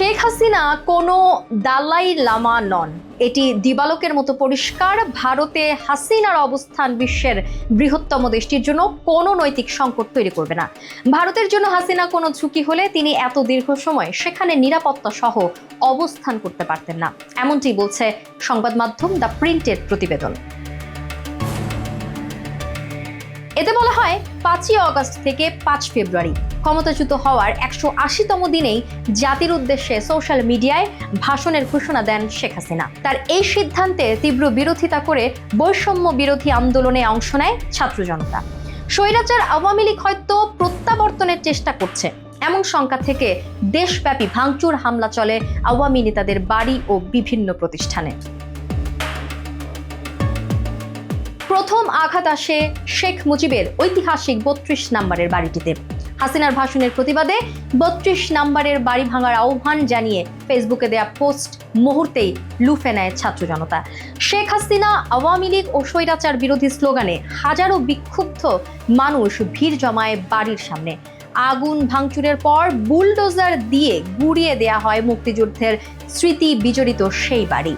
শেখ হাসিনা কোনো দালাই লামা নন। এটি দিবালোকের মতো পরিষ্কার। ভারতে হাসিনার অবস্থান বিশ্বের বৃহত্তম দেশটির জন্য কোনো নৈতিক সংকট তৈরি করবে না। ভারতের জন্য হাসিনা কোনো ঝুঁকি হলে তিনি এত দীর্ঘ সময় সেখানে নিরাপত্তা সহ অবস্থান করতে পারতেন না, এমনটি বলছে সংবাদ মাধ্যম দ্য প্রিন্টের প্রতিবেদন। এতে বলা হয় 5ই অগস্ট থেকে 5 ফেব্রুয়ারি ক্ষমতাচ্যুত হওয়ার 180তম দিনেই জাতির উদ্দেশ্যে সোশ্যাল মিডিয়ায় ভাষণের ঘোষণা দেন শেখ হাসিনা। তার এই সিদ্ধান্তে তীব্র বিরোধিতা করে বৈষম্য বিরোধী আন্দোলনে অংশ নেয় ছাত্র জনতা। স্বৈরাচার আওয়ামী লীগ হয়তো প্রত্যাবর্তনের চেষ্টা করছে এমন শঙ্কা থেকে দেশব্যাপী ভাঙচুর হামলা চলে আওয়ামী নেতাদের বাড়ি ও বিভিন্ন প্রতিষ্ঠানে। প্রথম আঘাত আসে শেখ মুজিবের ঐতিহাসিক 32 নম্বরের বাড়িটিতে। হাসিনার ভাষণের প্রতিবাদে 32 নম্বরের বাড়ি ভাঙার আহ্বান জানিয়ে ফেসবুকে দেয়া পোস্ট মুহূর্তেই লুফে নেয় ছাত্র জনতা। শেখ হাসিনা, আওয়ামী লীগ ও স্বৈরাচার বিরোধী স্লোগানে হাজারো বিক্ষুব্ধ মানুষ ভিড় জমায় বাড়ির সামনে। আগুন ভাঙচুরের পর বুলডোজার দিয়ে গুড়িয়ে দেয়া হয় মুক্তিযুদ্ধের স্মৃতি বিজড়িত সেই বাড়ি।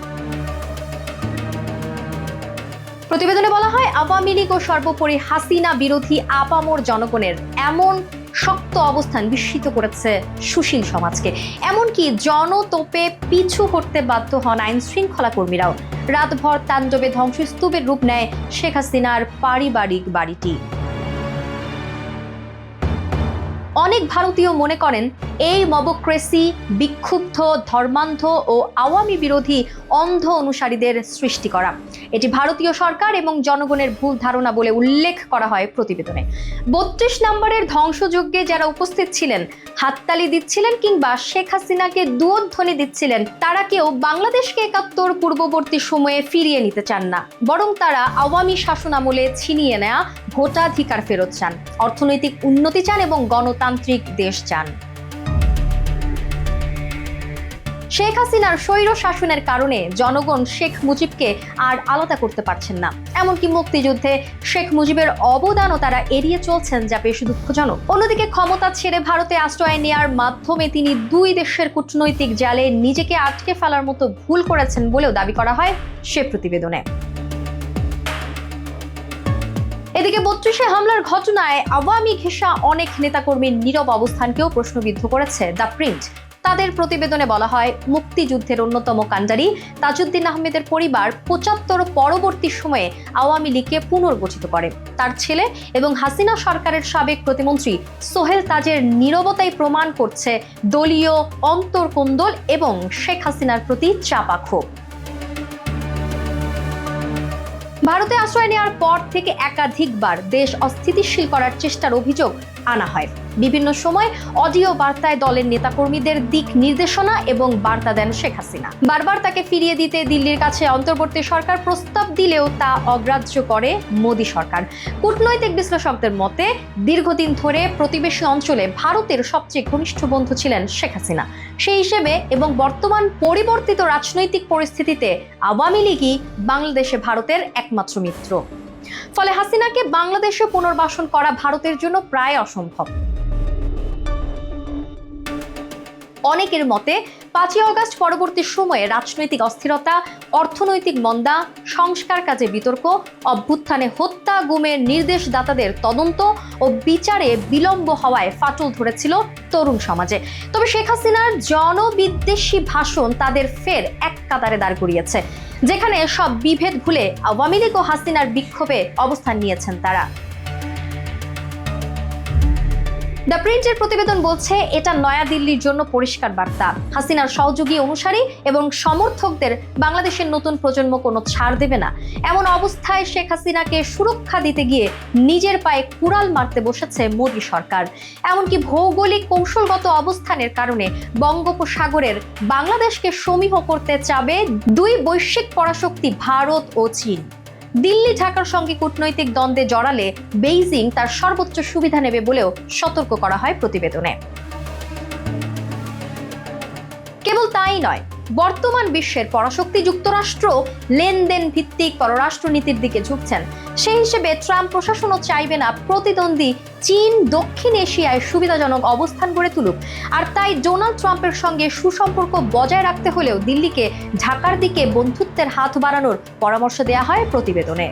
প্রতিবেদনে বলা হয়, আওয়ামী লীগ ও সর্বোপরি হাসিনা বিরোধী আপামর জনগণের এমন শক্ত অবস্থান বিস্মিত করেছে সুশীল সমাজকে। এমনকি জনতোপে পিছু হটতে বাধ্য হন আইন শৃঙ্খলা কর্মীরাও। রাতভর তাণ্ডবে ধ্বংসস্তূপের রূপ নেয় শেখ হাসিনার পারিবারিক বাড়িটি। অনেক ভারতীয় মনে করেন এই মবক্রেসি বিক্ষুব্ধ, ধর্মান্ধ ও আওয়ামী বিরোধী অন্ধ অনুসারীদের সৃষ্টি করা। এটি ভারতীয় সরকার এবং জনগণের ভুল ধারণা বলে উল্লেখ করা হয় প্রতিবেদনে। 32 নম্বরের ধ্বংসযজ্ঞে যারা উপস্থিত ছিলেন, হাততালি দিচ্ছিলেন কিংবা শেখ হাসিনাকে দুয়ধ্বনি দিচ্ছিলেন, তারা কেউ বাংলাদেশকে 71 পূর্ববর্তী সময়ে ফিরিয়ে নিতে চান না, বরং তারা আওয়ামী শাসন আমলে ছিনিয়ে নেয়া ভোটাধিকার ফেরত চান, অর্থনৈতিক উন্নতি চান এবং গণতান্ত্রিক দেশ চান। শেখ হাসিনার স্বৈর শাসনের কারণে জনগণ শেখ মুজিবকে আর আলাদা করতে পারছেন না। এমনকি মুক্তিযুদ্ধে শেখ মুজিবের অবদানও তারা এড়িয়ে চলছেন, যা বেশ দুঃখজনক। অন্যদিকে ক্ষমতা ছেড়ে ভারতে আশ্রয় নেয়ার মাধ্যমে তিনি দুই দেশের কূটনৈতিক জালে নিজেকে আটকে ফেলার মতো ভুল করেছেন বলেও দাবি করা হয় সে প্রতিবেদনে। এদিকে 32 হামলার ঘটনায় আওয়ামী ঘেঁষা অনেক নেতাকর্মীর নীরব অবস্থানকেও প্রশ্নবিদ্ধ করেছে দ্য প্রিন্ট। তাদের প্রতিবেদনে বলা হয়, মুক্তিযুদ্ধের অন্যতম কাণ্ডারি তাজউদ্দিন আহমেদের পরিবার 75 পরবর্তী সময়ে আওয়ামী লীগকে পুনর্গঠিত করে। তার ছেলে এবং হাসিনা সরকারের সাবেক প্রতিমন্ত্রী সোহেল তাজের নীরবতাই প্রমাণ করছে দলীয় অন্তর্কোন্দল এবং শেখ হাসিনার প্রতি চাপা ক্ষোভ। ভারতে আশ্রয় নেওয়ার পর থেকে একাধিকবার দেশ অস্থিতিশীল করার চেষ্টার অভিযোগ আনা হয়। বিভিন্ন সময় অডিও বার্তায় দলের নেতাকর্মীদের দিক নির্দেশনা এবং বার্তা দেন শেখ হাসিনা। বারবার তাকে ফিরিয়ে দিতে দিল্লির কাছে অন্তর্বর্তী সরকার প্রস্তাব দিলেও তা অগ্রাহ্য করে মোদী সরকার। কূটনৈতিক বিশ্লেষকদের মতে, দীর্ঘদিন ধরে প্রতিবেশী অঞ্চলে ভারতের সবচেয়ে ঘনিষ্ঠ বন্ধু ছিলেন শেখ হাসিনা। সেই হিসেবে এবং বর্তমান পরিবর্তিত রাজনৈতিক পরিস্থিতিতে আওয়ামী লীগই বাংলাদেশে ভারতের একমাত্র মিত্র। ফলে হাসিনাকে বাংলাদেশে পুনর্বাসন করা ভারতের জন্য প্রায় অসম্ভব। অনেকের মতে 5ই অগস্ট পরবর্তী সময়ে রাজনৈতিক অস্থিরতা, অর্থনৈতিক মন্দা, সংস্কার কাজে বিতর্ক, অভ্যুত্থানে হত্যা, গুমের নির্দেশদাতাদের তদন্ত ও বিচারে বিলম্ব হওয়ায় ফাটল ধরেছিল তরুণ সমাজে। তবে শেখ হাসিনার জনবিদ্বেষী ভাষণ তাদের ফের এক কাতারে দাঁড় করিয়েছে, যেখানে সব বিভেদ ভুলে আওয়ামী লীগ ও হাসিনার বিক্ষোভে অবস্থান নিয়েছেন তারা। দ্য প্রিন্টের প্রতিবেদন বলছে, এটা নয়াদিল্লির জন্য পরিষ্কার বার্তা। হাসিনার সহযোগী, অনুসারী এবং সমর্থকদের বাংলাদেশের নতুন প্রজন্ম কোনো ছাড় দেবে না। এমন অবস্থায় শেখ হাসিনাকে সুরক্ষা দিতে গিয়ে নিজের পায়ে কুড়াল মারতে বসেছে মোদী সরকার। এমনকি ভৌগোলিক কৌশলগত অবস্থানের কারণে বঙ্গোপসাগরের বাংলাদেশকে সমীহ করতে চাবে দুই বৈশ্বিক পরাশক্তি ভারত ও চীন। দিল্লি ঢাকার সঙ্গে কূটনৈতিক দ্বন্দ্বে জড়ালে বেইজিং তার সর্বোচ্চ সুবিধা নেবে বলেও সতর্ক করা হয় প্রতিবেদনে। কেবল তাই নয়, বর্তমান বিশ্বের পরাশক্তি যুক্তরাষ্ট্র লেনদেন ভিত্তিক পররাষ্ট্রনীতির দিকে ঝুঁকছেন। সেই হিসেবে ট্রাম্প প্রশাসনও চাইবে না প্রতিদ্বন্দ্বী চীন দক্ষিণ এশিয়ায় সুবিধাজনক অবস্থান গড়ে তুলুক। আর তাই ডোনাল্ড ট্রাম্পের সঙ্গে সুসম্পর্ক বজায় রাখতে হলেও দিল্লিকে ঢাকার দিকে বন্ধুত্বের হাত বাড়ানোর পরামর্শ দেওয়া হয় প্রতিবেদনে।